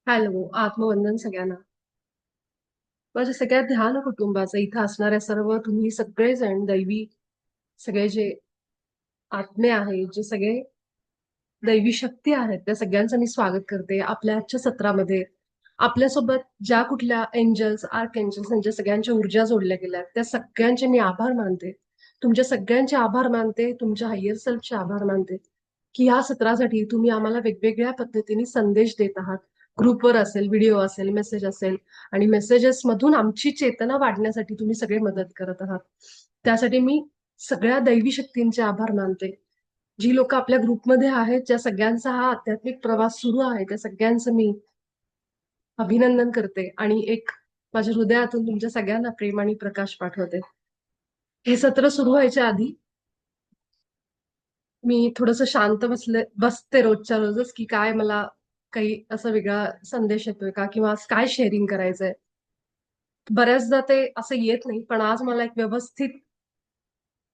Hello, आत्मवंदन सगळ्यांना. माझ्या सगळ्या ध्यान कुटुंबाचं इथं असणाऱ्या सर्व तुम्ही सगळेजण दैवी सगळे जे आत्मे आहेत, जे सगळे दैवी शक्ती आहेत, त्या सगळ्यांचं मी स्वागत करते आपल्या आजच्या सत्रामध्ये. आपल्यासोबत ज्या कुठल्या एंजल्स, आर्क एंजल्स यांच्या सगळ्यांच्या ऊर्जा जोडल्या गेल्या त्या सगळ्यांचे मी आभार मानते. तुमच्या सगळ्यांचे आभार मानते, तुमच्या हायर सेल्फचे आभार मानते, की ह्या सत्रासाठी तुम्ही आम्हाला वेगवेगळ्या पद्धतीने संदेश देत आहात. ग्रुपवर असेल, व्हिडिओ असेल, मेसेज असेल आणि मेसेजेस मधून आमची चेतना वाढण्यासाठी तुम्ही सगळे मदत करत आहात. त्यासाठी मी सगळ्या दैवी शक्तींचे आभार मानते. जी लोक आपल्या ग्रुपमध्ये आहेत, ज्या सगळ्यांचा हा आध्यात्मिक प्रवास सुरू आहे, त्या सगळ्यांचं मी अभिनंदन करते आणि एक माझ्या हृदयातून तुमच्या सगळ्यांना प्रेम आणि प्रकाश पाठवते. हे सत्र सुरू व्हायच्या आधी मी थोडस शांत बसते रोजच्या रोजच, की काय मला काही असा वेगळा संदेश येतोय का, किंवा आज काय शेअरिंग करायचंय. बऱ्याचदा ते असं येत नाही, पण आज मला एक व्यवस्थित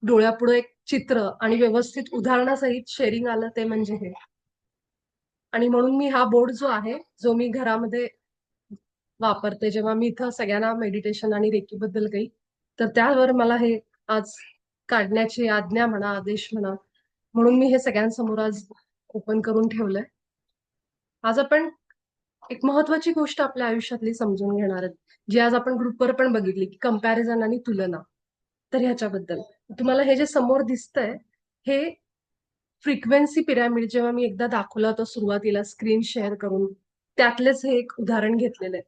डोळ्यापुढे एक चित्र आणि व्यवस्थित उदाहरणासहित शेअरिंग आलं, ते म्हणजे हे. आणि म्हणून मी हा बोर्ड जो आहे, जो मी घरामध्ये वापरते जेव्हा मी इथं सगळ्यांना मेडिटेशन आणि रेकी बद्दल काही, तर त्यावर मला हे आज काढण्याची आज्ञा म्हणा, आदेश म्हणा, म्हणून मी हे सगळ्यांसमोर आज ओपन करून ठेवलंय. आज आपण एक महत्वाची गोष्ट आपल्या आयुष्यातली समजून घेणार आहेत, जी आज आपण ग्रुपवर पण बघितली, की कंपॅरिझन आणि तुलना. तर ह्याच्याबद्दल तुम्हाला हे जे समोर दिसतंय, हे फ्रिक्वेन्सी पिरॅमिड जेव्हा मी एकदा दाखवलं होतं सुरुवातीला स्क्रीन शेअर करून, त्यातलेच हे एक उदाहरण घेतलेलं आहे.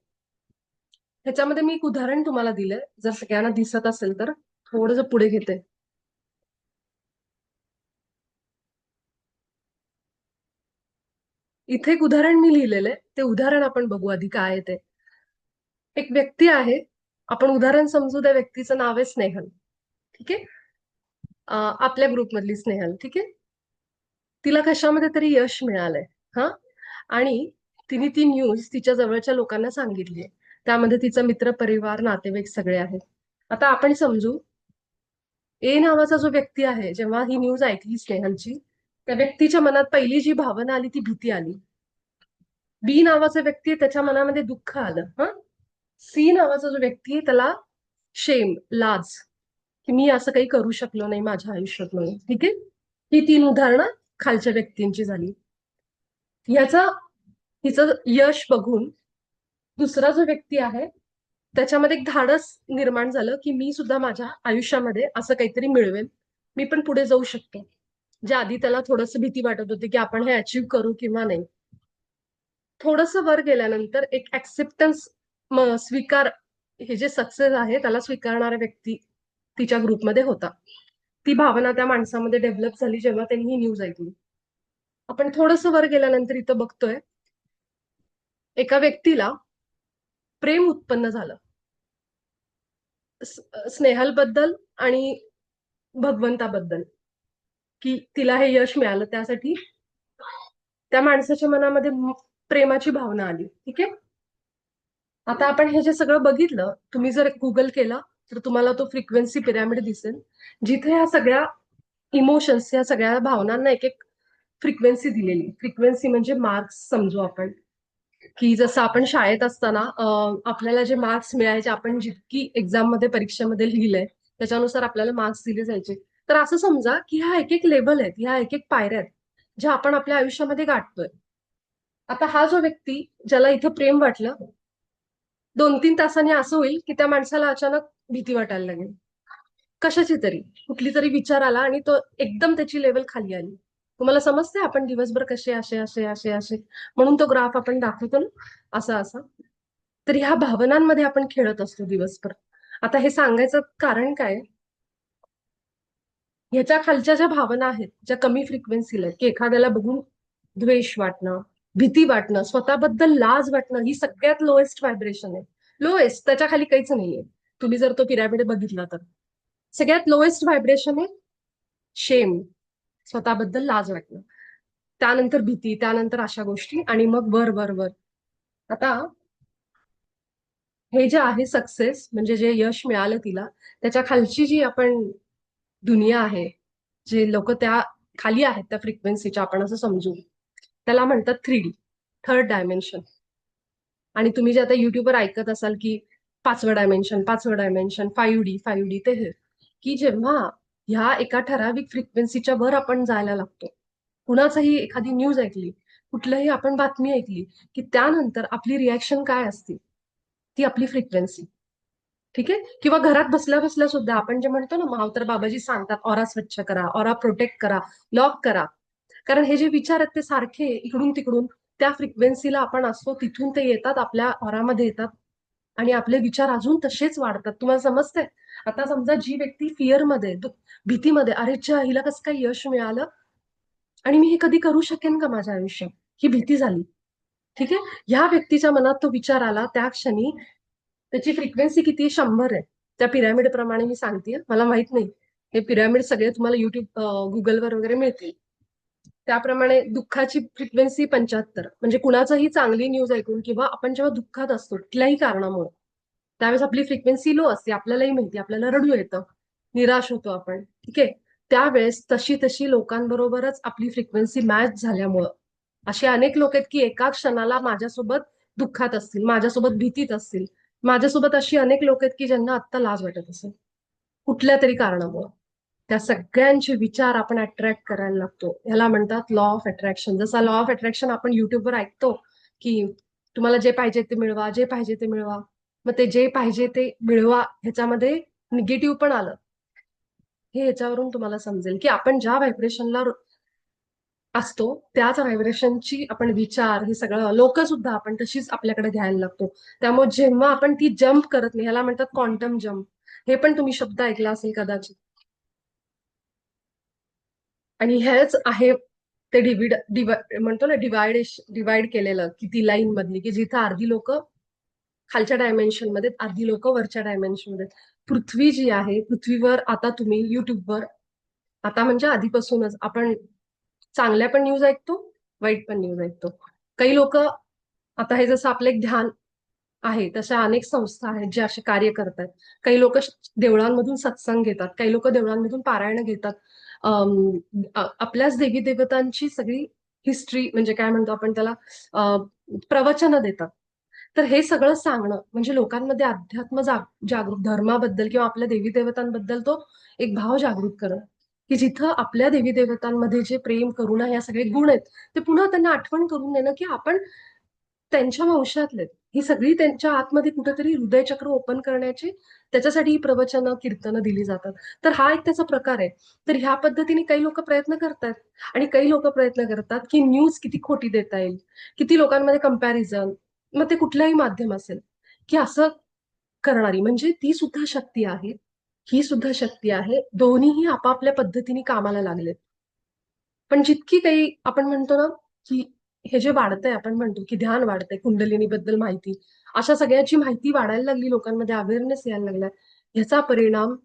ह्याच्यामध्ये मी एक उदाहरण तुम्हाला दिलंय, जर सगळ्यांना दिसत असेल तर थोडंसं पुढे घेते. इथे एक उदाहरण मी लिहिलेलं आहे, ते उदाहरण आपण बघू आधी काय आहे ते. एक व्यक्ती आहे, आपण उदाहरण समजू, त्या व्यक्तीचं नाव आहे स्नेहल. ठीक आहे. आपल्या ग्रुपमधली स्नेहल. ठीक आहे. तिला कशामध्ये तरी यश मिळालंय. हा. आणि तिने ती न्यूज तिच्या जवळच्या लोकांना सांगितली. त्यामध्ये तिचा मित्र परिवार, नातेवाईक सगळे आहेत. आता आपण समजू, ए नावाचा जो व्यक्ती आहे, जेव्हा ही न्यूज ऐकली स्नेहलची, त्या व्यक्तीच्या मनात पहिली जी भावना आली ती भीती आली. बी नावाचा व्यक्ती आहे, त्याच्या मनामध्ये दुःख आलं. हा. सी नावाचा जो व्यक्ती आहे, त्याला शेम, लाज, की मी असं काही करू शकलो नाही माझ्या आयुष्यात म्हणून. ठीक आहे. ही 3 उदाहरणं खालच्या व्यक्तींची झाली. याचा हिचं यश बघून दुसरा जो व्यक्ती आहे, त्याच्यामध्ये एक धाडस निर्माण झालं, की मी सुद्धा माझ्या आयुष्यामध्ये असं काहीतरी मिळवेल, मी पण पुढे जाऊ शकतो. जे आधी त्याला थोडस भीती वाटत होती, की आपण हे अचीव्ह करू किंवा नाही. थोडस वर गेल्यानंतर एक ऍक्सेप्टन्स, स्वीकार, हे जे सक्सेस आहे त्याला स्वीकारणारा व्यक्ती तिच्या ग्रुपमध्ये होता. ती भावना त्या माणसामध्ये डेव्हलप झाली जेव्हा त्यांनी ही न्यूज ऐकली. आपण थोडस वर गेल्यानंतर इथं बघतोय, एका व्यक्तीला प्रेम उत्पन्न झालं स्नेहलबद्दल आणि भगवंताबद्दल, की तिला हे यश मिळालं, त्यासाठी त्या माणसाच्या मनामध्ये प्रेमाची भावना आली. ठीक आहे. आता आपण हे जे सगळं बघितलं, तुम्ही जर गुगल केला तर तुम्हाला तो फ्रिक्वेन्सी पिरॅमिड दिसेल, जिथे ह्या सगळ्या इमोशन्स, या सगळ्या भावनांना एक एक फ्रिक्वेन्सी दिलेली. फ्रिक्वेन्सी म्हणजे मार्क्स समजू आपण, की जसं आपण शाळेत असताना आपल्याला जे मार्क्स मिळायचे, आपण जितकी एक्झाम मध्ये, परीक्षेमध्ये लिहिलंय त्याच्यानुसार आपल्याला मार्क्स दिले जायचे. तर असं समजा की ह्या एक एक लेवल आहेत, ह्या एक एक पायऱ्या आहेत, ज्या आपण आपल्या आयुष्यामध्ये गाठतोय. आता हा जो व्यक्ती, ज्याला इथं प्रेम वाटलं, 2-3 तासांनी असं होईल की त्या माणसाला अचानक भीती वाटायला लागेल. कशाची तरी, कुठली तरी विचार आला आणि तो एकदम त्याची लेवल खाली आली. तुम्हाला समजते आपण दिवसभर कसे असे असे असे असे, म्हणून तो ग्राफ आपण दाखवतो ना, असा असा. तर ह्या भावनांमध्ये आपण खेळत असतो दिवसभर. आता हे सांगायचं कारण काय, ह्याच्या खालच्या ज्या भावना आहेत, ज्या कमी फ्रिक्वेन्सीला आहेत, की एखाद्याला बघून द्वेष वाटणं, भीती वाटणं, स्वतःबद्दल लाज वाटणं, ही सगळ्यात लोएस्ट व्हायब्रेशन आहे. लोएस्ट, त्याच्या खाली काहीच नाहीये. तुम्ही जर तो पिरॅमिड बघितला तर सगळ्यात लोएस्ट व्हायब्रेशन आहे शेम, स्वतःबद्दल लाज वाटणं. त्यानंतर भीती, त्यानंतर अशा गोष्टी, आणि मग वर वर वर. आता हे जे आहे सक्सेस, म्हणजे जे यश मिळालं तिला, त्याच्या खालची जी आपण दुनिया आहे, जे लोक त्या खाली आहेत त्या फ्रिक्वेन्सीच्या, आपण असं समजू. त्याला म्हणतात 3D, थर्ड डायमेन्शन. आणि तुम्ही जे आता युट्यूबवर ऐकत असाल की 5वं डायमेन्शन, 5वं डायमेन्शन, 5D ते हे, की जेव्हा ह्या एका ठराविक फ्रिक्वेन्सीच्या वर आपण जायला लागतो, कुणाचाही एखादी न्यूज ऐकली, कुठलंही आपण बातमी ऐकली, की त्यानंतर आपली रिॲक्शन काय असते, ती आपली फ्रिक्वेन्सी. ठीक आहे. किंवा घरात बसल्या बसल्या सुद्धा आपण जे म्हणतो ना, मावतर बाबाजी सांगतात ऑरा स्वच्छ करा, ऑरा प्रोटेक्ट करा, लॉक करा. कारण हे जे विचार आहेत ते सारखे इकडून तिकडून त्या फ्रिक्वेन्सीला आपण असतो तिथून ते येतात, आपल्या ऑरामध्ये येतात आणि आपले विचार अजून तसेच वाढतात. तुम्हाला समजतंय? आता समजा जी व्यक्ती फिअरमध्ये, भीतीमध्ये, अरे च्या हिला कसं काही यश मिळालं आणि मी हे कधी करू शकेन का माझ्या आयुष्यात, ही भीती झाली. ठीक आहे. ह्या व्यक्तीच्या मनात तो विचार आला त्या क्षणी, त्याची फ्रिक्वेन्सी किती आहे? 100 आहे. त्या पिरॅमिड प्रमाणे मी सांगतेय, मला माहित नाही. हे पिरॅमिड सगळे तुम्हाला युट्यूब, गुगलवर वगैरे मिळतील. त्याप्रमाणे दुःखाची फ्रिक्वेन्सी 75. म्हणजे कुणाचाही चांगली न्यूज ऐकून किंवा आपण जेव्हा दुःखात असतो कुठल्याही कारणामुळे, त्यावेळेस आपली फ्रिक्वेन्सी लो असते. आपल्यालाही माहिती, आपल्याला रडू येतं, निराश होतो आपण. ठीक आहे. त्यावेळेस तशी तशी लोकांबरोबरच आपली फ्रिक्वेन्सी मॅच झाल्यामुळं असे अनेक लोक आहेत की एका क्षणाला माझ्यासोबत दुःखात असतील, माझ्यासोबत भीतीत असतील. माझ्यासोबत अशी अनेक लोक आहेत की ज्यांना आत्ता लाज वाटत असेल कुठल्या तरी कारणामुळे. त्या सगळ्यांचे विचार आपण अट्रॅक्ट करायला लागतो. ह्याला म्हणतात लॉ ऑफ अट्रॅक्शन. जसा लॉ ऑफ अट्रॅक्शन आपण युट्यूबवर ऐकतो की तुम्हाला जे पाहिजे ते मिळवा, जे पाहिजे ते मिळवा. मग ते जे पाहिजे ते मिळवा ह्याच्यामध्ये निगेटिव्ह पण आलं, हे ह्याच्यावरून तुम्हाला समजेल की आपण ज्या व्हायब्रेशनला असतो त्याच व्हायब्रेशनची आपण विचार हे सगळं लोक सुद्धा आपण तशीच आपल्याकडे घ्यायला लागतो. त्यामुळे जेव्हा आपण ती जम्प करत नाही, ह्याला म्हणतात क्वांटम जम्प. हे पण तुम्ही शब्द ऐकला असेल कदाचित. आणि हेच आहे ते म्हणतो ना डिवाइड केलेलं, की ती लाईन मधली की जिथं अर्धी लोक खालच्या डायमेन्शन मध्ये, अर्धी लोक वरच्या डायमेन्शन मध्ये. पृथ्वी जी आहे, पृथ्वीवर आता तुम्ही युट्यूबवर, आता म्हणजे आधीपासूनच आपण चांगल्या पण न्यूज ऐकतो, वाईट पण न्यूज ऐकतो. काही लोक, आता हे जसं आपलं एक ध्यान आहे तशा अनेक संस्था आहेत जे असे कार्य करतात. काही लोक देवळांमधून सत्संग घेतात, काही लोक देवळांमधून पारायण घेतात. आपल्याच देवी देवतांची सगळी हिस्ट्री, म्हणजे काय म्हणतो आपण त्याला, प्रवचनं देतात. तर हे सगळं सांगणं म्हणजे लोकांमध्ये अध्यात्म जागृत, धर्माबद्दल किंवा आपल्या देवी देवतांबद्दल तो एक भाव जागृत करणं, की जिथं आपल्या देवी देवतांमध्ये जे प्रेम, करुणा या सगळे गुण आहेत ते पुन्हा त्यांना आठवण करून देणं की आपण त्यांच्या वंशातले. ही सगळी त्यांच्या आतमध्ये कुठेतरी हृदयचक्र ओपन करण्याची, त्याच्यासाठी ही प्रवचनं, कीर्तनं दिली जातात. तर हा एक त्याचा प्रकार आहे. तर ह्या पद्धतीने काही लोक प्रयत्न करतात आणि काही लोक प्रयत्न करतात की न्यूज किती खोटी देता येईल, किती लोकांमध्ये कंपॅरिझन, मग ते कुठलंही माध्यम असेल, की असं करणारी, म्हणजे ती सुद्धा शक्ती आहे, ही सुद्धा शक्ती आहे. दोन्हीही आपापल्या पद्धतीने कामाला लागले. पण जितकी काही आपण म्हणतो ना, की हे जे वाढतंय, आपण म्हणतो की ध्यान वाढतंय, कुंडलिनी बद्दल माहिती, अशा सगळ्याची माहिती वाढायला लागली, लोकांमध्ये अवेअरनेस यायला लागलाय. ह्याचा परिणाम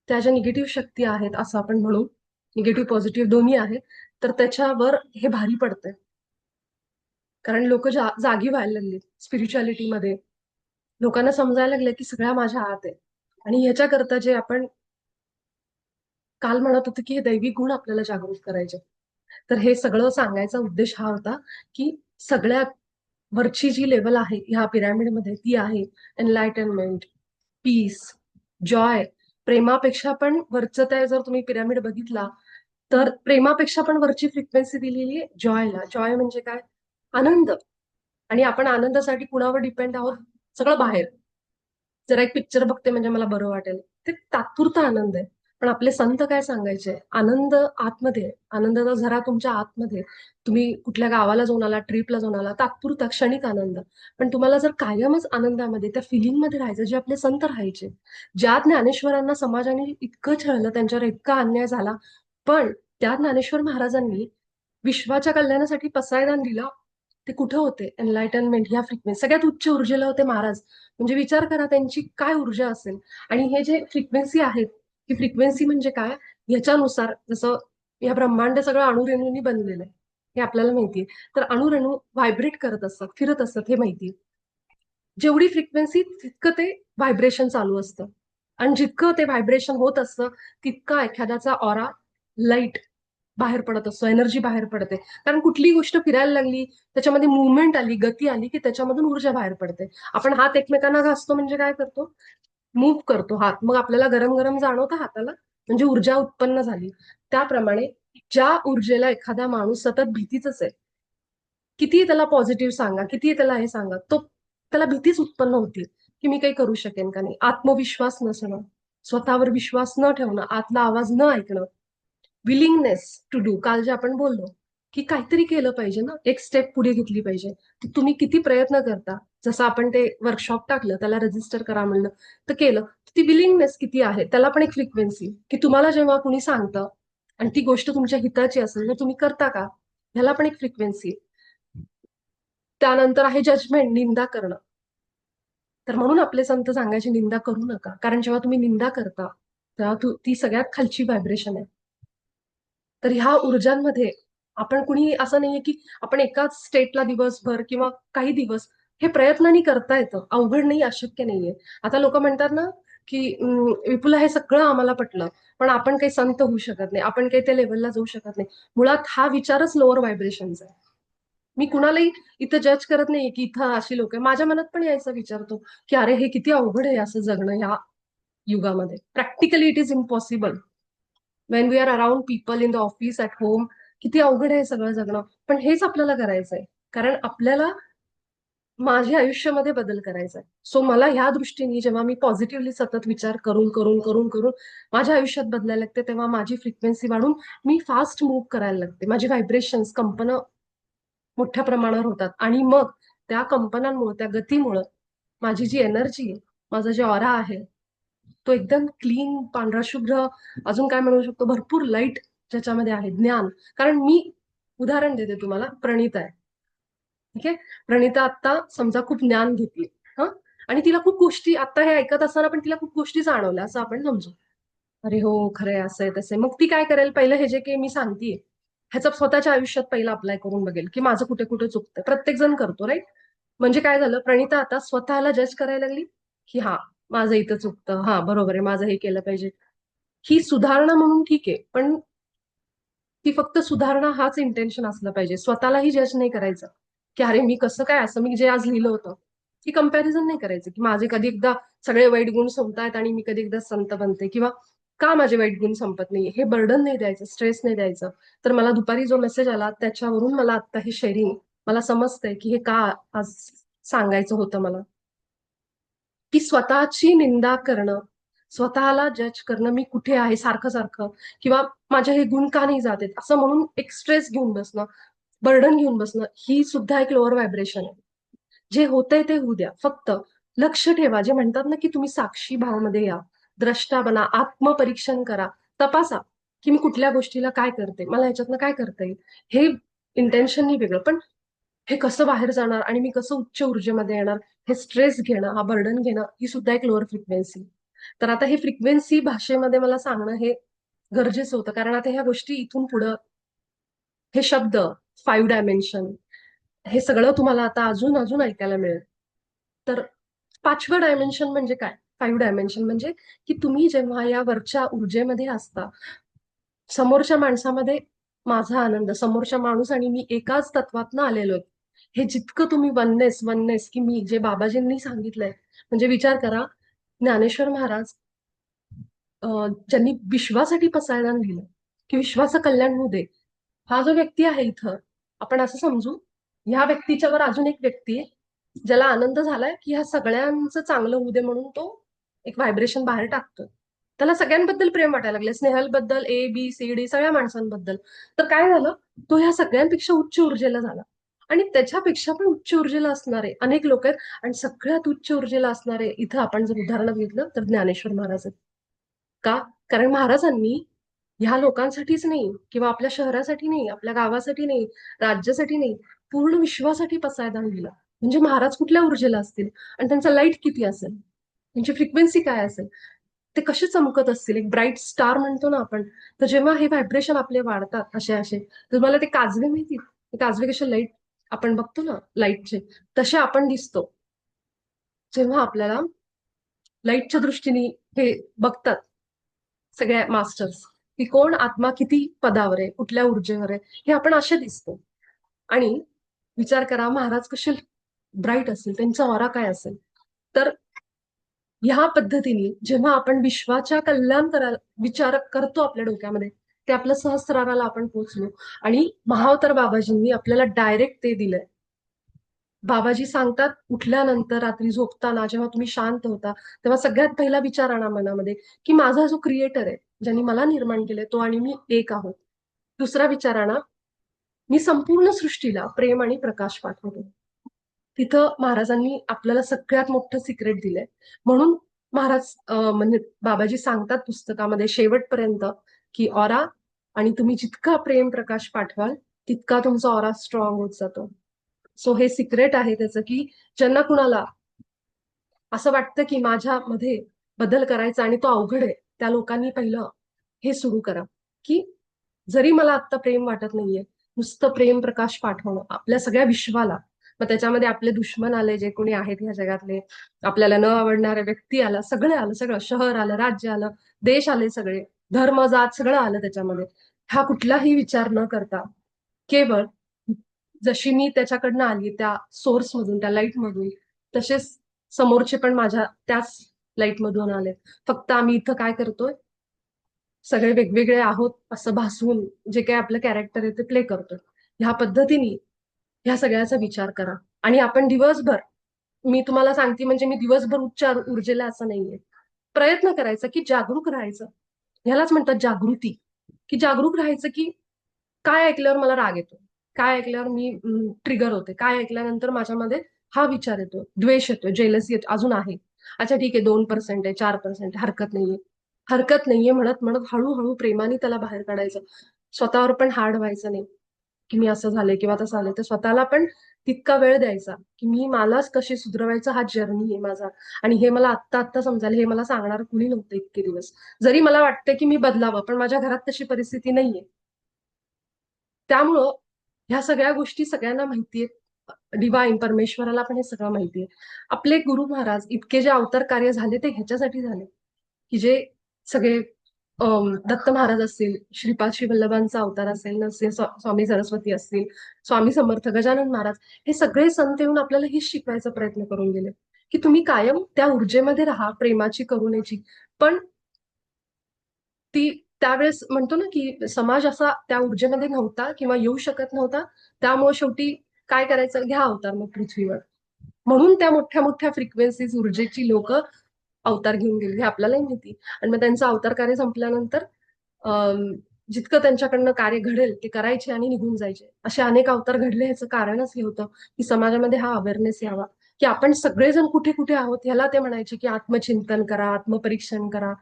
त्या ज्या निगेटिव्ह शक्ती आहेत असं आपण म्हणू, निगेटिव्ह पॉझिटिव्ह दोन्ही आहेत, तर त्याच्यावर हे भारी पडतंय. कारण लोक जागी व्हायला लागली स्पिरिच्युअलिटीमध्ये. लोकांना समजायला लागलं की सगळ्या माझ्या आत आहे. आणि ह्याच्याकरता जे आपण काल म्हणत होतो की हे दैविक गुण आपल्याला जागृत करायचे, तर हे सगळं सांगायचा उद्देश हा होता की सगळ्यात वरची जी लेवल आहे ह्या पिरॅमिडमध्ये ती आहे एनलायटनमेंट, पीस, जॉय. प्रेमापेक्षा पण वरचं, त्या जर तुम्ही पिरॅमिड बघितला तर प्रेमापेक्षा पण वरची फ्रिक्वेन्सी दिलेली आहे जॉयला. जॉय म्हणजे काय? आनंद. आणि आपण आनंदासाठी कुणावर डिपेंड आहोत? सगळं बाहेर. जरा एक पिक्चर बघते म्हणजे मला बरं वाटेल, ते तात्पुरता आनंद आहे. पण आपले संत काय सांगायचे, आनंद आतमध्ये आहे. आनंदाचा झरा तुमच्या आतमध्ये. तुम्ही कुठल्या गावाला जाऊन आला, ट्रिपला जाऊन आला, तात्पुरता क्षणिक आनंद. पण तुम्हाला जर कायमच आनंदामध्ये, त्या फिलिंग मध्ये राहायचं, जे आपले संत राहायचे, ज्या ज्ञानेश्वरांना समाजाने इतकं छळलं, त्यांच्यावर इतका अन्याय झाला, पण त्या ज्ञानेश्वर महाराजांनी विश्वाच्या कल्याणासाठी पसायदान दिलं. ते कुठे होते? एनलायटनमेंट ह्या फ्रिक्वेन्सी, सगळ्यात उच्च ऊर्जेला होते महाराज. म्हणजे विचार करा त्यांची काय ऊर्जा असेल. आणि हे जे फ्रिक्वेन्सी आहेत, ही फ्रिक्वेन्सी म्हणजे काय, ह्याच्यानुसार जसं या ब्रह्मांड सगळं अणुरेणूंनी बनलेलं आहे, हे आपल्याला माहितीये. तर अणुरेणू व्हायब्रेट करत असतात, फिरत असतात, हे माहितीये. जेवढी फ्रिक्वेन्सी तितकं ते व्हायब्रेशन चालू असतं. आणि जितकं ते व्हायब्रेशन होत असतं तितका एखाद्याचा ऑरा लाईट बाहेर पडत असतो, एनर्जी बाहेर पडते. कारण कुठली गोष्ट फिरायला लागली, त्याच्यामध्ये मुवमेंट आली, गती आली, की त्याच्यामधून ऊर्जा बाहेर पडते. आपण हात एकमेकांना घासतो म्हणजे काय करतो? मूव्ह करतो हात. मग आपल्याला गरम गरम जाणवतं हाताला, म्हणजे ऊर्जा उत्पन्न झाली. त्याप्रमाणे ज्या ऊर्जेला एखादा माणूस सतत भीतीच आहे, कितीही त्याला पॉझिटिव्ह सांगा, कितीही त्याला हे सांगा, तो त्याला भीतीच उत्पन्न होती की मी काही करू शकेन का नाही. आत्मविश्वास नसणं, स्वतःवर विश्वास न ठेवणं, आतला आवाज न ऐकणं, विलिंगनेस टू डू, काल जे आपण बोललो की काहीतरी केलं पाहिजे ना, एक स्टेप पुढे घेतली पाहिजे. तर तुम्ही किती प्रयत्न करता, जसं आपण ते वर्कशॉप टाकलं, त्याला रजिस्टर करा म्हणलं, तर केलं. ती विलिंगनेस किती आहे, त्याला पण एक फ्रिक्वेन्सी, की तुम्हाला जेव्हा कुणी सांगतं आणि ती गोष्ट तुमच्या हिताची असेल तर तुम्ही करता का, ह्याला पण एक फ्रिक्वेन्सी. त्यानंतर आहे जजमेंट, निंदा करणं. तर म्हणून आपले संत सांगायचे निंदा करू नका, कारण जेव्हा तुम्ही निंदा करता तेव्हा ती सगळ्यात खालची व्हायब्रेशन आहे. तर ह्या ऊर्जांमध्ये आपण कुणी असं नाहीये की आपण एकाच स्टेटला दिवसभर किंवा काही दिवस, हे प्रयत्नांनी करता येतं, अवघड नाही, अशक्य नाहीये. आता लोक म्हणतात ना की विपुला हे सगळं आम्हाला पटलं, पण आपण काही संत होऊ शकत नाही, आपण काही त्या लेवलला जाऊ शकत नाही. मुळात हा विचारच लोअर व्हायब्रेशनचा आहे. मी कुणालाही इथं जज करत नाहीये की इथं अशी लोक आहे. माझ्या मनात पण यायचा विचारतो की अरे हे किती अवघड आहे असं जगणं ह्या युगामध्ये. Practically it is impossible when we are around people in the office, at home. किती अवघड आहे सगळं जगणं, पण हेच आपल्याला करायचंय. कारण आपल्याला माझ्या आयुष्यामध्ये बदल करायचा आहे. सो मला ह्या दृष्टीने जेव्हा मी पॉझिटिव्हली सतत विचार करून करून करून करून माझ्या आयुष्यात बदलायला लागते, तेव्हा माझी फ्रिक्वेन्सी वाढून मी फास्ट मूव्ह करायला लागते. माझी व्हायब्रेशन्स, कंपन मोठ्या प्रमाणावर होतात, आणि मग त्या कंपनांमुळे, त्या गतीमुळं माझी जी एनर्जी आहे, माझा जे ऑरा आहे, तो एकदम क्लीन, पांढरा शुभ्र, अजून काय म्हणू शकतो, भरपूर लाईट ज्याच्यामध्ये आहे, ज्ञान. कारण मी उदाहरण देते तुम्हाला, प्रणिता आहे, ठीक आहे. प्रणिता आता समजा खूप ज्ञान घेतली, हा, आणि तिला खूप गोष्टी, आता हे ऐकत असताना पण तिला खूप गोष्टी जाणवल्या असं आपण समजू. अरे हो, खरंय, असं आहे तसं आहे. मग ती काय करेल, पहिलं हे जे काही मी सांगतेय ह्याचं स्वतःच्या आयुष्यात पहिलं अप्लाय करून बघेल की माझं कुठे कुठे चुकतंय. प्रत्येक जण करतो, राईट. म्हणजे काय झालं, प्रणिता आता स्वतःला जज करायला लागली की हा, माझं इथं चुकतं, हा बरोबर आहे, माझं हे केलं पाहिजे. ही सुधारणा म्हणून ठीक आहे, पण ती फक्त सुधारणा हाच इंटेन्शन असलं पाहिजे, स्वतःलाही जज नाही करायचं की अरे मी कसं काय, असं मी जे आज लिहिलं होतं, की कंपॅरिझन नाही करायचं की माझे कधी एकदा सगळे वाईट गुण संपतायत आणि मी कधी एकदा संत बनते, किंवा का माझे वाईट गुण संपत नाही, हे बर्डन नाही द्यायचं, स्ट्रेस नाही द्यायचं. तर मला दुपारी जो मेसेज आला त्याच्यावरून मला आता हे शेअरिंग, मला समजतंय की हे का आज सांगायचं होतं मला, की स्वतःची निंदा करणं, स्वतःला जज करणं, मी कुठे आहे सारखं सारखं, किंवा माझे हे गुण का नाही जात आहेत असं म्हणून एक स्ट्रेस घेऊन बसणं, बर्डन घेऊन बसणं, ही सुद्धा एक लोअर व्हायब्रेशन आहे. जे होतंय ते होऊ द्या, फक्त लक्ष ठेवा. जे म्हणतात ना की तुम्ही साक्षी भावमध्ये या, द्रष्टा बना, आत्मपरीक्षण करा, तपासा की मी कुठल्या गोष्टीला काय करते, मला ह्याच्यातनं काय करता येईल. हे इंटेन्शन नाही वेगळं, पण हे कसं बाहेर जाणार आणि मी कसं उच्च ऊर्जेमध्ये येणार, हे स्ट्रेस घेणं, हा बर्डन घेणं, ही सुद्धा एक लोअर फ्रिक्वेन्सी. तर आता हे फ्रिक्वेन्सी भाषेमध्ये मला सांगणं हे गरजेचं होतं, कारण आता ह्या गोष्टी इथून पुढं, हे शब्द, 5 डायमेन्शन, हे सगळं तुम्हाला आता अजून अजून ऐकायला मिळेल. तर 5वं डायमेन्शन म्हणजे काय, 5 डायमेन्शन म्हणजे की तुम्ही जेव्हा या वरच्या ऊर्जेमध्ये असता, समोरच्या माणसामध्ये माझा आनंद, समोरच्या माणूस आणि मी एकाच तत्वातनं आलेलो आहे, हे जितकं तुम्ही वननेस, वननेस, की मी जे बाबाजींनी सांगितलंय, म्हणजे विचार करा, ज्ञानेश्वर महाराज ज्यांनी विश्वासाठी पसायदान लिहिलं की विश्वाचं कल्याण होऊ दे, हा जो व्यक्ती आहे इथं, आपण असं समजू, ह्या व्यक्तीच्या वर अजून एक व्यक्ती आहे ज्याला आनंद झालाय की ह्या सगळ्यांचं चांगलं होऊ दे, म्हणून तो एक व्हायब्रेशन बाहेर टाकतोय. त्याला सगळ्यांबद्दल प्रेम वाटायला लागले, स्नेहल बद्दल, ए बी सी डी सगळ्या माणसांबद्दल. तर काय झालं, तो ह्या सगळ्यांपेक्षा उच्च ऊर्जेला झाला, आणि त्याच्यापेक्षा पण उच्च ऊर्जेला असणारे अनेक लोक आहेत, आणि सगळ्यात उच्च ऊर्जेला असणारे इथं आपण जर उदाहरण घेतलं तर ज्ञानेश्वर महाराज आहेत. का? कारण महाराजांनी ह्या लोकांसाठीच नाही, किंवा आपल्या शहरासाठी नाही, आपल्या गावासाठी नाही, राज्यासाठी नाही, पूर्ण विश्वासाठी पसायदान दिलं. म्हणजे महाराज कुठल्या ऊर्जेला असतील, आणि त्यांचा लाईट किती असेल, त्यांची फ्रिक्वेन्सी काय असेल, ते कसे चमकत असतील, एक ब्राईट स्टार म्हणतो ना आपण. तर जेव्हा हे व्हायब्रेशन आपले वाढतात असे असे, तर तुम्हाला ते काजवे माहिती, काजवे कसे लाईट आपण बघतो ना लाईटचे, तसे आपण दिसतो जेव्हा आपल्याला लाईटच्या दृष्टीने हे बघतात सगळ्या मास्टर्स, की कोण आत्मा किती पदावर आहे, कुठल्या ऊर्जेवर आहे, हे आपण असे दिसतो. आणि विचार करा महाराज कसे ब्राईट असेल, त्यांचा ऑरा काय असेल. तर ह्या पद्धतीने जेव्हा आपण विश्वाच्या कल्याण करायला विचार करतो आपल्या डोक्यामध्ये, ते आपलं सहस्राराला आपण पोहोचलो. आणि महावतार बाबाजींनी आपल्याला डायरेक्ट ते दिलंय. बाबाजी सांगतात, उठल्यानंतर रात्री झोपताना जेव्हा तुम्ही शांत होता, तेव्हा सगळ्यात पहिला विचार आणा मनामध्ये, की माझा जो क्रिएटर आहे, ज्यांनी मला निर्माण केलंय, तो आणि मी एक आहोत. दुसरा विचार आणा, मी संपूर्ण सृष्टीला प्रेम आणि प्रकाश पाठवतो. तिथं महाराजांनी आपल्याला सगळ्यात मोठं सिक्रेट दिलंय. म्हणून महाराज म्हणजे बाबाजी सांगतात पुस्तकामध्ये शेवटपर्यंत, की ऑरा, आणि तुम्ही जितका प्रेम प्रकाश पाठवाल, तितका तुमचा ऑरा स्ट्रॉंग होत जातो. सो हे सिक्रेट आहे त्याचं, की ज्यांना कुणाला असं वाटतं की माझ्यामध्ये बदल करायचा आणि तो अवघड आहे, त्या लोकांनी पहिलं हे सुरू करा, की जरी मला आत्ता प्रेम वाटत नाहीये, नुसतं प्रेम प्रकाश पाठवणं आपल्या सगळ्या विश्वाला. मग त्याच्यामध्ये आपले दुश्मन आले, जे कोणी आहेत ह्या जगातले, आपल्याला न आवडणारे व्यक्ती आला, सगळे आलं, सगळं शहर आलं, राज्य आलं, देश आले, सगळे धर्म जात सगळं आलं त्याच्यामध्ये. हा कुठलाही विचार न करता केवळ जशी मी त्याच्याकडनं आली, त्या सोर्स मधून, त्या लाईट मधून, तसेच समोरचे पण माझ्या त्याच लाईट मधून आले. फक्त आम्ही इथं काय करतोय, सगळे वेगवेगळे आहोत असं भासवून जे काही आपलं कॅरेक्टर आहे ते प्ले करतोय. ह्या पद्धतीने ह्या सगळ्याचा विचार करा. आणि आपण दिवसभर, मी तुम्हाला सांगते म्हणजे मी दिवसभर उच्च ऊर्जेला असं नाहीये. प्रयत्न करायचा की जागरूक राहायचं. ह्यालाच म्हणतात जागृती. की जागरूक राहायचं, की काय ऐकल्यावर मला राग येतो, काय ऐकल्यावर मी ट्रिगर होते, काय ऐकल्यानंतर माझ्यामध्ये हा विचार येतो, द्वेष येतो, जेलसी येतो, अजून आहे. अच्छा ठीक आहे, 2% आहे, 4%, हरकत नाहीये. हरकत नाहीये म्हणत म्हणत हळूहळू प्रेमाने त्याला बाहेर काढायचं. स्वतःवर पण हार्ड व्हायचं नाही, की मी असं झालंय किंवा तसं झालंय. तर स्वतःला पण तितका वेळ द्यायचा, की मी मलाच कशी सुधरवायचं, हा जर्नी आहे माझा. आणि हे मला आत्ता आत्ता समजायला, हे मला सांगणार कुणी नव्हतं इतके दिवस. जरी मला वाटतं की मी बदलावं, पण माझ्या घरात तशी परिस्थिती नाहीये. त्यामुळं ह्या सगळ्या गोष्टी सगळ्यांना माहितीये. डिवाइन परमेश्वराला पण हे सगळं माहितीये. आपले गुरु महाराज इतके जे अवतार कार्य झाले, ते ह्याच्यासाठी झाले, की जे सगळे दत्त महाराज असतील, श्रीपाद श्री वल्लभांचा अवतार असेल, नरसिंह स्वामी सरस्वती असतील, स्वामी समर्थ, गजानन महाराज, हे सगळे संत येऊन आपल्याला हेच शिकवायचा प्रयत्न करून गेले, की तुम्ही कायम त्या ऊर्जेमध्ये राहा, प्रेमाची, करुणेची. पण ती त्यावेळेस म्हणतो ना, की समाज असा त्या ऊर्जेमध्ये नव्हता किंवा येऊ शकत नव्हता. त्यामुळे शेवटी काय करायचं, घ्या अवतार मग पृथ्वीवर. म्हणून त्या मोठ्या मोठ्या फ्रिक्वेन्सीज ऊर्जेची लोक अवतार घेऊन गेली, हे आपल्यालाही माहिती. आणि मग त्यांचं अवतार कार्य संपल्यानंतर अं, जितकं त्यांच्याकडनं कार्य घडेल ते करायचे आणि निघून जायचे. असे अनेक अवतार घडले. ह्याचं कारणच हे होतं, की समाजामध्ये हा अवेअरनेस यावा, की आपण सगळेजण कुठे कुठे आहोत. ह्याला ते म्हणायचे, की आत्मचिंतन करा, आत्मपरीक्षण करा.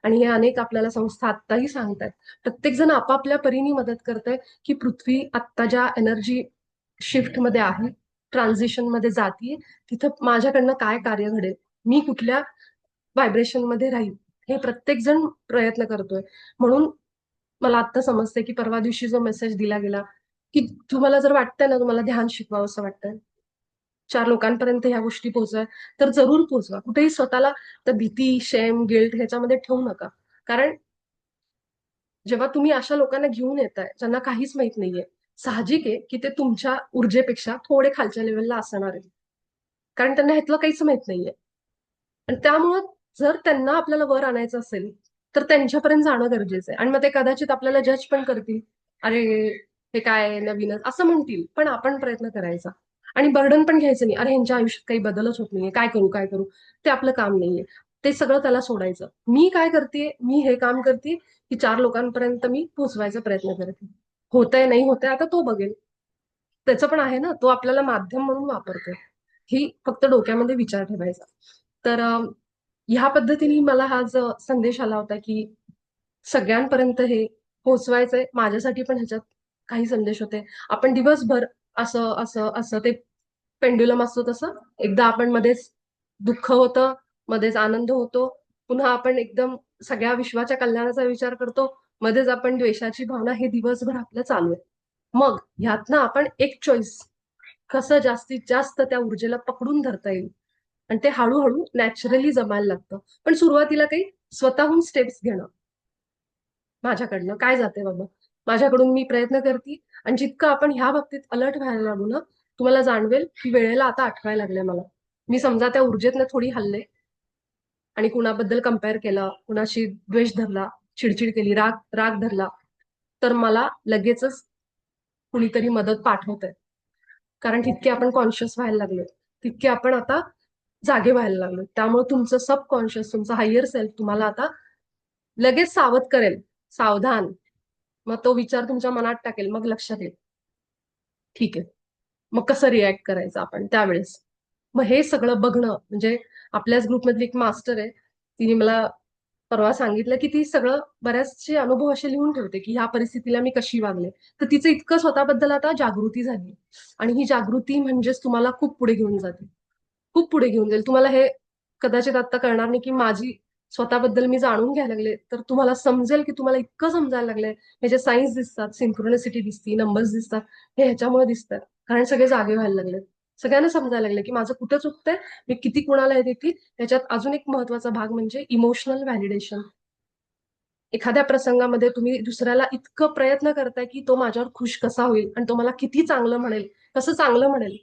आणि हे अनेक आपल्याला संस्था आत्ताही सांगतात. प्रत्येक जण आपापल्या परीने मदत करतंय, की पृथ्वी आत्ता ज्या एनर्जी शिफ्ट मध्ये आहे, ट्रान्झिशन मध्ये जातीये, तिथं माझ्याकडनं काय कार्य घडेल, मी कुठल्या व्हायब्रेशन मध्ये राहील, हे प्रत्येक जण प्रयत्न करतोय. म्हणून मला आता समजतंय, की परवा दिवशी जो मेसेज दिला गेला, की तुम्हाला जर वाटतंय ना, तुम्हाला ध्यान शिकवावं असं वाटतंय, 4 लोकांपर्यंत ह्या गोष्टी पोहोचवाय, तर जरूर पोहोचवा. कुठेही स्वतःला त्या भीती, शेम, गिल्ट ह्याच्यामध्ये ठेवू नका. कारण जेव्हा तुम्ही अशा लोकांना घेऊन येताय, ज्यांना काहीच माहित नाहीये, साहजिक आहे, की ते तुमच्या ऊर्जेपेक्षा थोडे खालच्या लेवलला असणार आहेत. कारण त्यांना ह्यातलं काहीच माहित नाहीये. आणि त्यामुळं जर त्यांना आपल्याला वर आणायचं असेल, तर त्यांच्यापर्यंत जाणं गरजेचं आहे. आणि मग ते कदाचित आपल्याला जज पण करतील. अरे, हे काय नवीनच असं म्हणतील. पण आपण प्रयत्न करायचा. आणि बर्डन पण घ्यायचं नाही. अरे, ह्यांच्या आयुष्यात काही बदलच होत नाहीये. काय करू, काय करू? ते आपलं काम नाहीये. ते सगळं त्याला सोडायचं. मी काय करते, मी हे काम करते, की 4 लोकांपर्यंत मी पोहोचवायचा प्रयत्न करते. होतंय, नाही होतंय, आता तो बघेल. त्याचं पण आहे ना, तो आपल्याला माध्यम म्हणून वापरतोय. ही फक्त डोक्यामध्ये विचार ठेवायचा. तर ह्या पद्धतीने मला हा जो संदेश आला होता, की सगळ्यांपर्यंत हे पोहोचवायचंय. माझ्यासाठी पण ह्याच्यात काही संदेश होते. आपण दिवसभर असं असं असं ते पेंड्युलम असतो तसं, एकदा आपण मध्येच दुःख होतं, मध्येच आनंद होतो, पुन्हा आपण एकदम सगळ्या विश्वाच्या कल्याणाचा विचार करतो, मध्येच आपण द्वेषाची भावना, हे दिवसभर आपलं चालू आहे. मग ह्यातनं आपण एक चॉईस, कसं जास्तीत जास्त त्या ऊर्जेला पकडून धरता येईल. आणि ते हळूहळू नॅचरली जमायला लागतं. पण सुरुवातीला काही स्वतःहून स्टेप्स घेणं. माझ्याकडनं काय जाते बाबा, माझ्याकडून मी प्रयत्न करते. आणि जितकं आपण ह्या बाबतीत अलर्ट व्हायला लागू ना, तुम्हाला जाणवेल की वेळेला आता आठवायला लागले मला. मी समजा त्या ऊर्जेतनं थोडी हल्ले आणि कुणाबद्दल कम्पेअर केलं, कुणाशी द्वेष धरला, चिडचिड केली, राग राग धरला, तर मला लगेचच कुणीतरी मदत पाठवतंय. कारण तितके आपण कॉन्शियस व्हायला लागलो, तितके आपण आता जागे व्हायला लागलो. त्यामुळे तुमचं सबकॉन्शियस, तुमचा हायर सेल्फ तुम्हाला आता लगेच सावध करेल, सावधान. मग तो विचार तुमच्या मनात टाकेल, मग लक्षात येईल, ठीक आहे. मग कसं रिॲक्ट करायचं आपण त्यावेळेस. मग हे सगळं बघणं म्हणजे, आपल्याच ग्रुपमधली एक मास्टर आहे, तिने मला परवा सांगितलं की ती सगळं बऱ्याचशे अनुभव असे लिहून ठेवते की ह्या परिस्थितीला मी कशी वागले. तर तिचं इतकं स्वतःबद्दल आता जागृती झाली. आणि ही जागृती म्हणजेच तुम्हाला खूप पुढे घेऊन जाते, खूप पुढे घेऊन जाईल. तुम्हाला हे कदाचित आता कळणार नाही की माझी स्वतःबद्दल मी जाणून घ्यायला लागले, तर तुम्हाला समजेल की तुम्हाला इतकं समजायला लागलंय. ह्याचे सायन्स दिसतात, सिंक्रोनिसिटी दिसती, नंबर्स दिसतात, हे ह्याच्यामुळे दिसतात. कारण सगळे जागे व्हायला लागले, सगळ्यांना समजायला लागले की माझं कुठं चुकतंय, मी किती कुणाला हे देते. त्याच्यात अजून एक महत्वाचा भाग म्हणजे इमोशनल व्हॅलिडेशन. एखाद्या प्रसंगामध्ये तुम्ही दुसऱ्याला इतकं प्रयत्न करताय की तो माझ्यावर खुश कसा होईल आणि तो मला किती चांगलं म्हणेल, कसं चांगलं म्हणेल,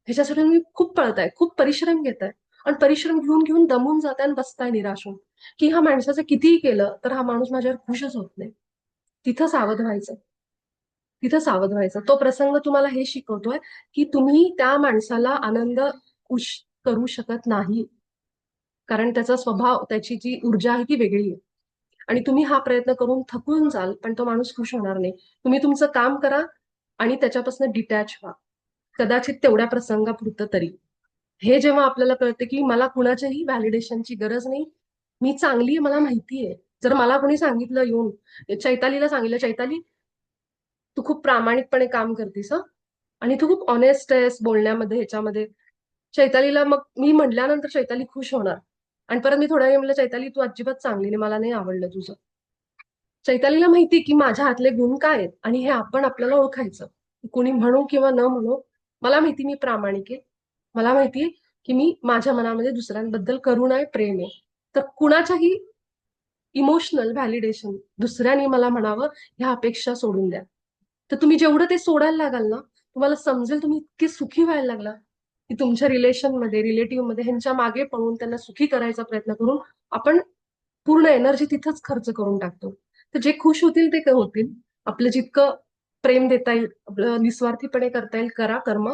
ह्याच्यासाठी तुम्ही खूप पळताय, खूप परिश्रम घेताय. आणि परिश्रम घेऊन घेऊन दमून जाताय आणि बसताय निराश होऊन, की ह्या माणसाचं कितीही केलं तर हा माणूस माझ्यावर खुशच होत नाही. तिथं सावध व्हायचं, तिथं सावध व्हायचं. तो प्रसंग तुम्हाला हे शिकवतोय की तुम्ही त्या माणसाला आनंद खुश करू शकत नाही. कारण त्याचा स्वभाव, त्याची जी ऊर्जा आहे ती वेगळी आहे. आणि तुम्ही हा प्रयत्न करून थकून जाल, पण तो माणूस खुश होणार नाही. तुम्ही तुमचं काम करा आणि त्याच्यापासून डिटॅच व्हा, कदाचित तेवढ्या प्रसंगापुरतं तरी. हे जेव्हा आपल्याला कळते की मला कुणाच्याही व्हॅलिडेशनची गरज नाही, मी चांगली आहे, मला माहिती आहे. जर मला कोणी सांगितलं येऊन, चैतालीला सांगितलं, चैताली तू खूप प्रामाणिकपणे काम करतीस हं, आणि तू खूप ऑनेस्ट आहेस बोलण्यामध्ये, ह्याच्यामध्ये. चैतालीला मग मी म्हटल्यानंतर चैताली खुश होणार. आणि परत मी थोड्या वेळ म्हणलं, चैताली तू अजिबात चांगली नाही, मला नाही आवडलं तुझं. चैतालीला माहिती की माझ्या हातले गुण काय आहेत, आणि हे आपण आपल्याला ओळखायचं. कोणी म्हणो किंवा न म्हणो, मला माहिती मी प्रामाणिक आहे. मला माहिती की मी माझ्या मनामध्ये दुसऱ्यांबद्दल करुणा आहे, प्रेम आहे. तर कुणाच्याही इमोशनल व्हॅलिडेशन, दुसऱ्याने मला म्हणावं, ह्या अपेक्षा सोडून द्या. तर तुम्ही जेवढं ते सोडायला लागाल ना, तुम्हाला समजेल तुम्ही इतके सुखी व्हायला लागला की तुमच्या रिलेशनमध्ये, रिलेटिव्ह मध्ये ह्यांच्या मागे पळून त्यांना सुखी करायचा प्रयत्न करून आपण पूर्ण एनर्जी तिथंच खर्च करून टाकतो. तर जे खुश होतील ते काय होतील. आपलं जितकं प्रेम देता येईल, आपलं निस्वार्थीपणे करता येईल करा कर्म.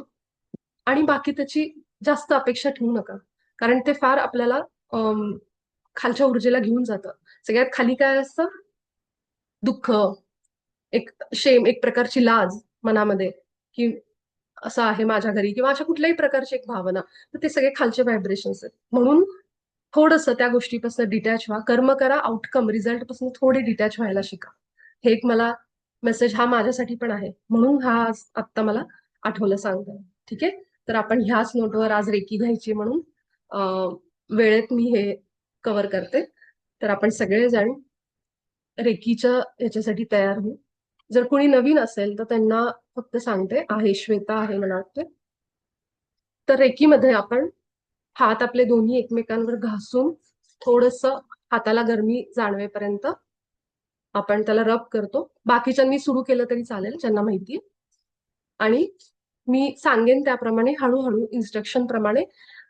आणि बाकी त्याची जास्त अपेक्षा ठेवू नका. कारण ते फार आपल्याला खालच्या ऊर्जेला घेऊन जातं. सगळ्यात खाली काय असतं, दुःख, एक शेम, एक प्रकारची लाज मनामध्ये, की असं आहे माझ्या घरी, किंवा अशा कुठल्याही प्रकारची एक भावना. तर ते सगळे खालचे व्हायब्रेशन्स आहेत. म्हणून थोडंसं त्या गोष्टीपासून डिटॅच व्हा, कर्म करा, आउटकम रिझल्ट पासून थोडे डिटॅच व्हायला शिका. हे एक मला मेसेज हा माझ्यासाठी पण आहे, म्हणून हा आज आत्ता मला आठवलं सांगतोय. ठीक आहे. तर आपण ह्याच नोटवर आज रेकी घ्यायची म्हणून वेळेत मी हे कव्हर करते. तर आपण सगळेजण रेकीच्या याच्यासाठी तयार होऊ. जर कोणी नवीन असेल तर त्यांना फक्त सांगते, आहे श्वेता आहे मला वाटते. तर रेकीमध्ये आपण हात आपले दोन्ही एकमेकांवर घासून थोडस हाताला गरमी जाणवेपर्यंत आपण त्याला रब करतो. बाकीच्यांनी सुरू केलं तरी चालेल, ज्यांना माहिती. आणि मी सांगेन त्याप्रमाणे हळूहळू इन्स्ट्रक्शन प्रमाणे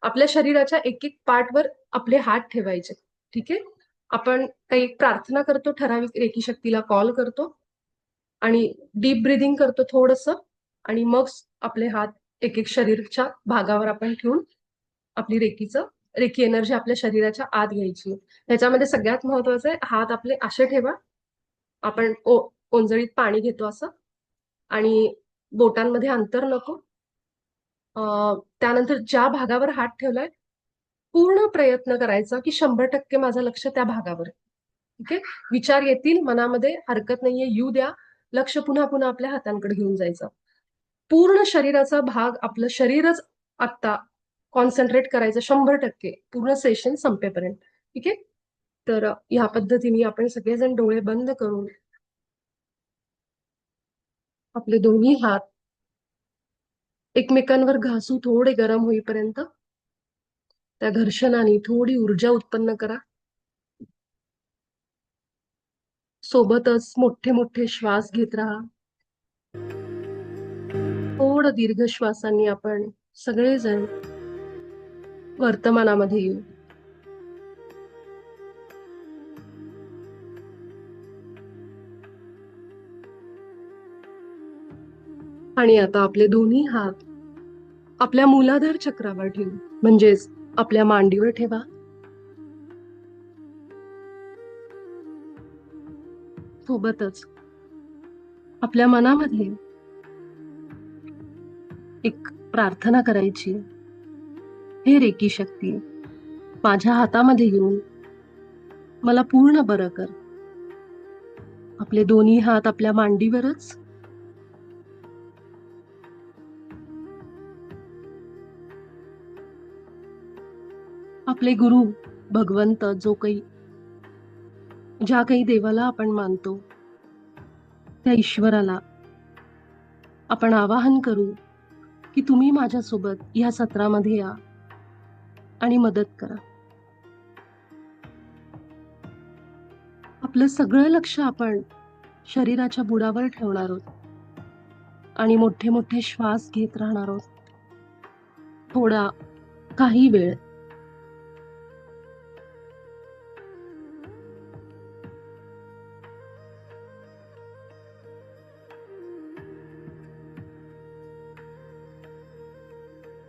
आपल्या शरीराच्या एक एक पार्टवर आपले हात ठेवायचे. ठीक आहे. आपण काही प्रार्थना करतो, ठराविक रेकी शक्तीला कॉल करतो आणि डीप ब्रिदिंग करतो थोडस. आणि मग आपले हात एक एक शरीरच्या भागावर आपण ठेवून आपली रेकी एनर्जी आपल्या शरीराच्या आत घ्यायची. ह्याच्यामध्ये सगळ्यात महत्वाचं आहे, हात आपले असे ठेवा, आपण ओंजळीत पाणी घेतो असं. आणि बोटांमध्ये अंतर नको. त्यानंतर ज्या भागावर हात ठेवलाय, पूर्ण प्रयत्न करायचा की 100% माझं लक्ष त्या भागावर आहे. ठीक आहे. विचार येतील मनामध्ये, हरकत नाहीये, येऊ द्या. लक्ष पुन्हा पुन्हा आपल्या हातांकडे घेऊन जायचं. पूर्ण शरीराचा भाग, आपलं शरीरच आत्ता कॉन्सन्ट्रेट करायचं 100% पूर्ण सेशन संपेपर्यंत. ठीक आहे. तर ह्या पद्धतीने आपण सगळेजण डोळे बंद करून आपले दोन्ही हात एकमेकांवर घासू, थोडे गरम होईपर्यंत त्या घर्षणाने थोडी ऊर्जा उत्पन्न करा. सोबतच मोठे मोठे श्वास घेत राहा. थोडं दीर्घ श्वासांनी आपण सगळेजण वर्तमानामध्ये येऊ. आणि आता आपले दोन्ही हात आपल्या मूलाधार चक्रावर ठेवू, म्हणजेच आपल्या मांडीवर ठेवा. सोबतच आपल्या मनामध्ये एक प्रार्थना करायची. हे रेकी शक्ती, माझ्या हातामध्ये येऊन मला पूर्ण बरं कर. आपले दोन्ही हात आपल्या मांडीवरच. आपले गुरु भगवंत, ज्या काही देवाला आपण मानतो, त्या ईश्वराला आपण आवाहन करू की तुम्ही माझ्यासोबत या सत्रामध्ये या आणि मदत करा. आपलं सगळं लक्ष आपण शरीराच्या बुडावर ठेवणार आहोत आणि मोठे मोठे श्वास घेत राहणार आहोत. थोडा काही वेळ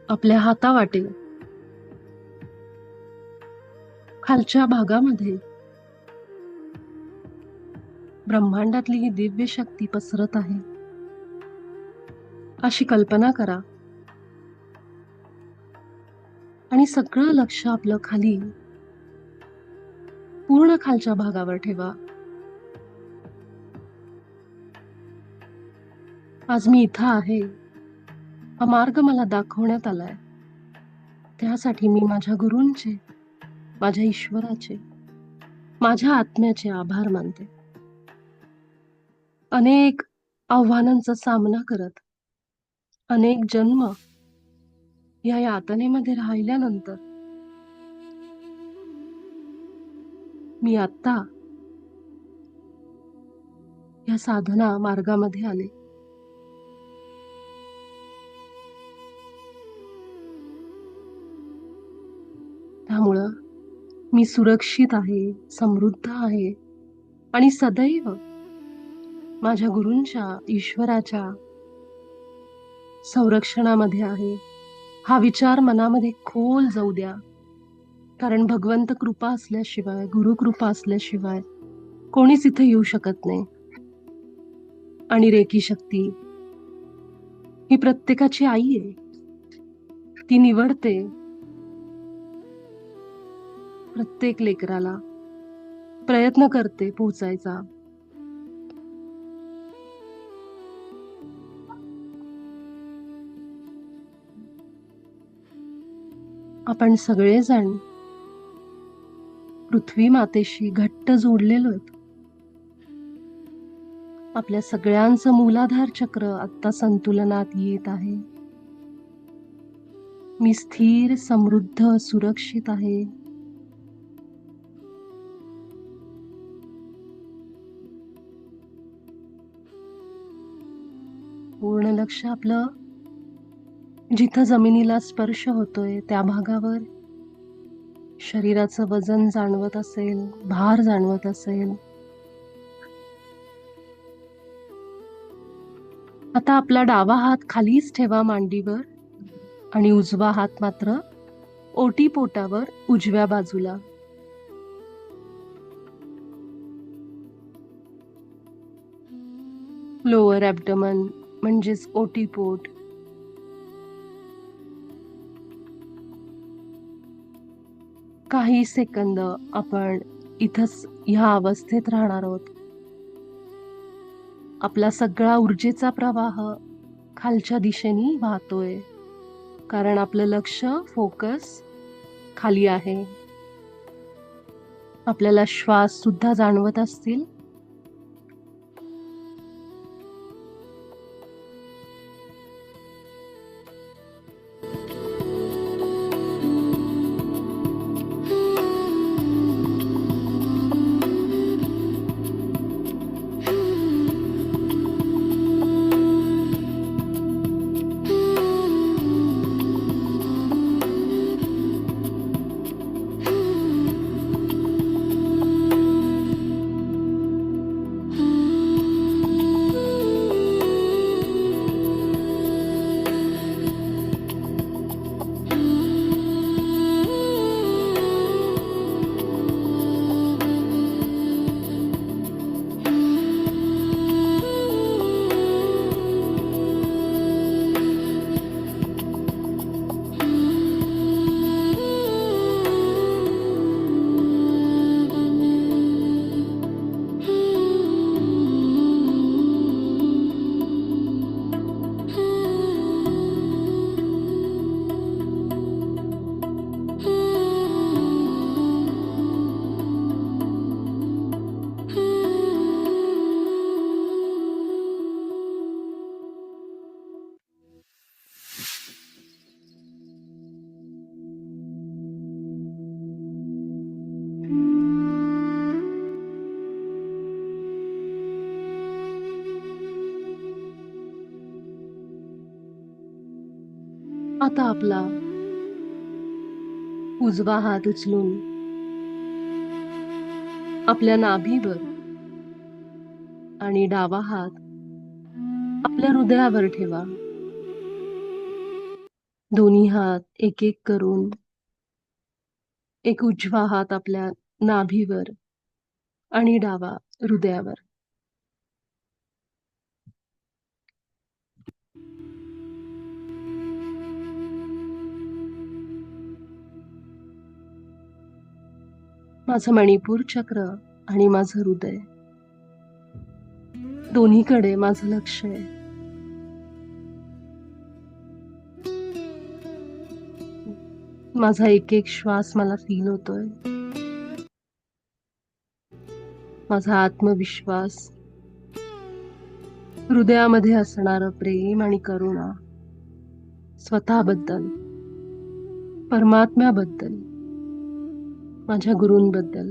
आपल्या हातावाटे खालच्या भागामध्ये ब्रह्मांडातली ही दिव्य शक्ती पसरत आहे अशी कल्पना करा. आणि सगळं लक्ष आपलं खाली पूर्ण खालच्या भागावर ठेवा. आज मी इथं आहे, हा मार्ग मला दाखवण्यात आलाय, त्यासाठी मी माझ्या गुरूंचे, माझ्या ईश्वराचे, माझ्या आत्म्याचे आभार मानते. अनेक आव्हानांचा सामना करत अनेक जन्म या यातनेमध्ये राहिल्यानंतर मी आता या साधना मार्गामध्ये आले. त्यामुळं मी सुरक्षित आहे, समृद्ध आहे आणि सदैव माझ्या गुरूंच्या, ईश्वराच्या संरक्षणामध्ये आहे. हा विचार मनामध्ये खोल जाऊ द्या, कारण भगवंत कृपा असल्याशिवाय, गुरु कृपा असल्याशिवाय कोणीच इथे येऊ शकत नाही. आणि रेकी शक्ती ही प्रत्येकाची आई आहे. ती निवडते प्रत्येक लेकराला, प्रयत्न करते पोहोचायचा. आपण सगळेजण पृथ्वी मातेशी घट्ट जोडलेलो आहेत. आपल्या सगळ्यांचं मूलाधार चक्र आता संतुलनात येत आहे. मी स्थिर, समृद्ध, सुरक्षित आहे. पूर्ण लक्ष आपलं जिथं जमिनीला स्पर्श होतोय त्या भागावर. शरीराचं वजन जाणवत असेल, भार जाणवत असेल, आता आपला डावा हात खालीच ठेवा मांडीवर आणि उजवा हात मात्र ओटीपोटावर उजव्या बाजूला. लोअर ॲब्डमन म्हणजेच ओटीपोट. काही सेकंद आपण इथंच ह्या अवस्थेत राहणार आहोत. आपला सगळा ऊर्जेचा प्रवाह खालच्या दिशेने वाहतोय, कारण आपलं लक्ष, फोकस खाली आहे. आपल्याला श्वास सुद्धा जाणवत असतील. आता आपला उजवा हात उचलून आपल्या नाभीवर आणि डावा हात आपल्या हृदयावर ठेवा. दोन्ही हात एक एक करून एक उजवा हात आपल्या नाभीवर आणि डावा हृदयावर. माझं मणिपूर चक्र आणि माझं हृदय दोन्हीकडे माझं लक्ष आहे. माझा एक एक श्वास मला फील होतोय. माझा आत्मविश्वास, हृदयामध्ये असणारं प्रेम आणि करुणा स्वतःबद्दल, परमात्म्याबद्दल, माझ्या गुरूंबद्दल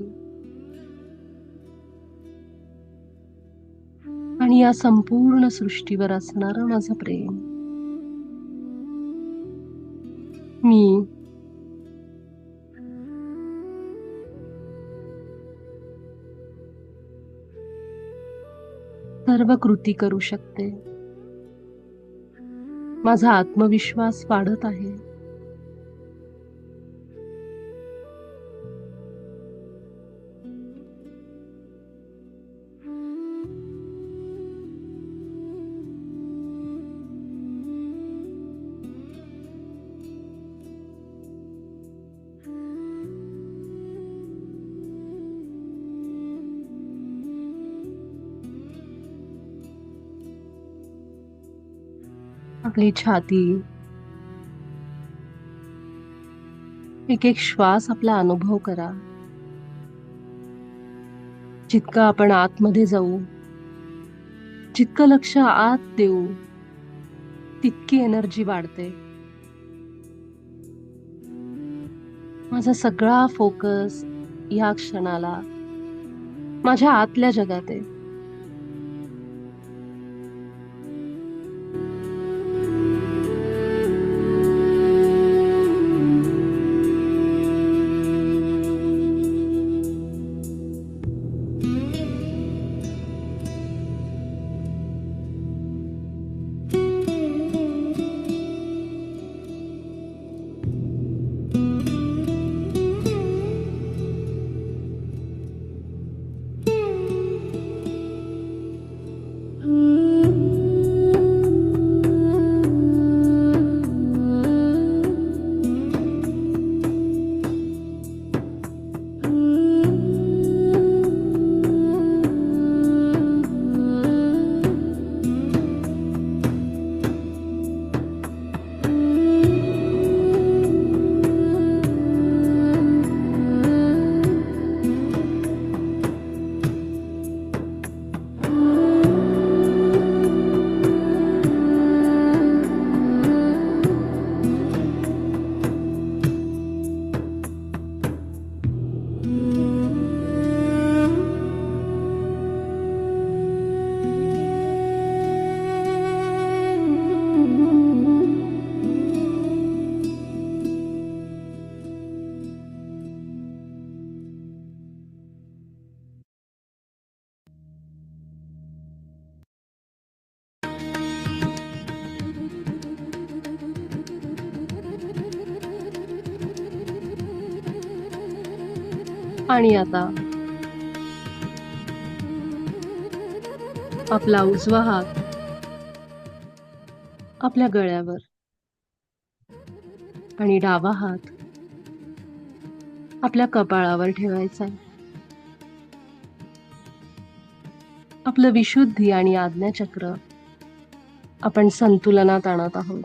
आणि या संपूर्ण सृष्टीवर असणारं माझं प्रेम. मी सर्व कृती करू शकते. माझा आत्मविश्वास वाढत आहे. आपली छाती, एक एक श्वास आपला अनुभव करा. जितकं आपण आतमध्ये जाऊ, जितकं लक्ष आत देऊ, तितकी एनर्जी वाढते. माझा सगळा फोकस या क्षणाला माझ्या आतल्या जगात आहे. आणि आता आपला उजवा हात आपल्या गळ्यावर आणि डावा हात आपल्या कपाळावर ठेवायचा. आपलं विशुद्धी आणि आज्ञाचक्र आपण संतुलनात आणत आहोत.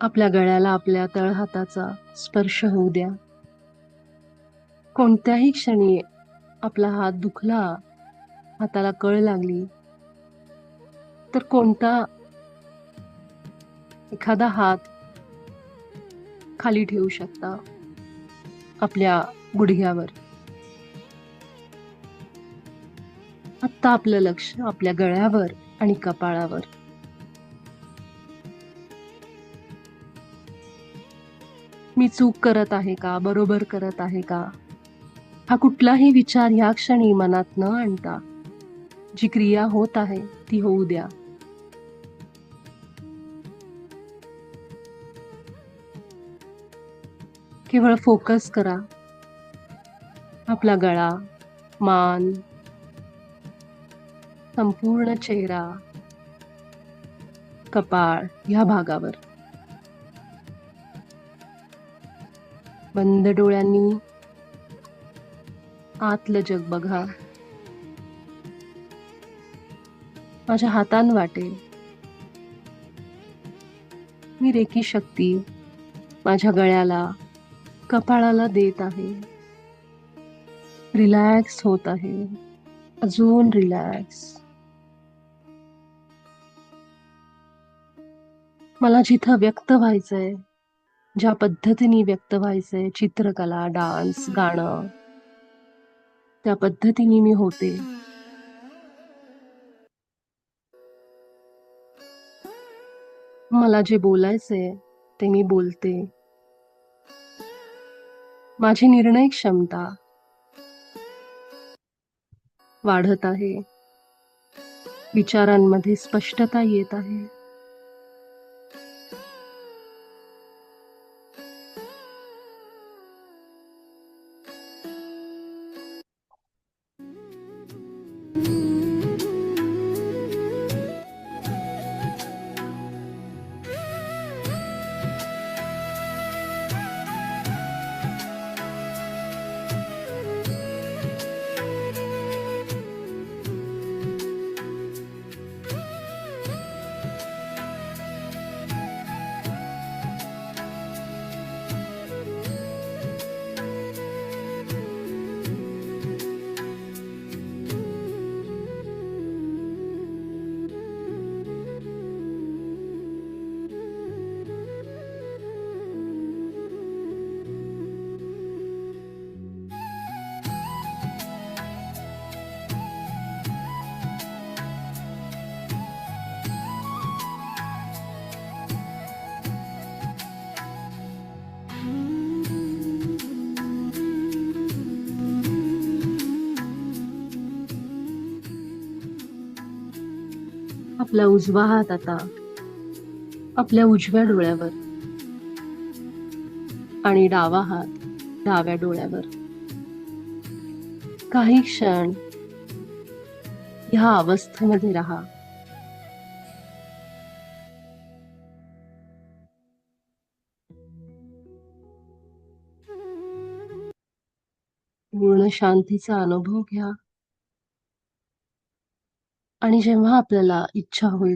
आपल्या गळ्याला आपल्या तळहाताचा स्पर्श होऊ द्या. कोणत्याही क्षणी आपला हात दुखला, हाताला कळ लागली तर एखादा हात खाली ठेवू शकता आपल्या गुडघ्यावर. आता आपलं लक्ष आपल्या गळ्यावर आणि कपाळावर. मी चूक करत आहे का, बरोबर करत आहे का, हा कुठलाही विचार ह्या क्षणी मनात न आणता जी क्रिया होत आहे ती होऊ द्या. केवळ फोकस करा आपला गळा, मान, संपूर्ण चेहरा, कपाळ ह्या भागावर. बंद डोळ्यांनी आतलं जग बघा. माझ्या हातान वाटेल मी रेकी शक्ती माझ्या गळ्याला, कपाळाला देत आहे. रिलॅक्स होत आहे, अजून रिलॅक्स. मला जिथं व्यक्त व्हायचंय, ज्या पद्धतीने व्यक्त व्हायचंय, चित्रकला, डान्स, गाणं, त्या पद्धतीने मी होते. मला जे बोलायचंय ते मी बोलते. माझी निर्णय क्षमता वाढत आहे. विचारांमध्ये स्पष्टता येत आहे. आपला उजवा हात आता आपल्या उजव्या डोळ्यावर आणि डावा हात डाव्या डोळ्यावर. काही क्षण ह्या अवस्थेमध्ये राहा. पूर्ण शांतीचा अनुभव घ्या आणि जेव्हा आपल्याला इच्छा होईल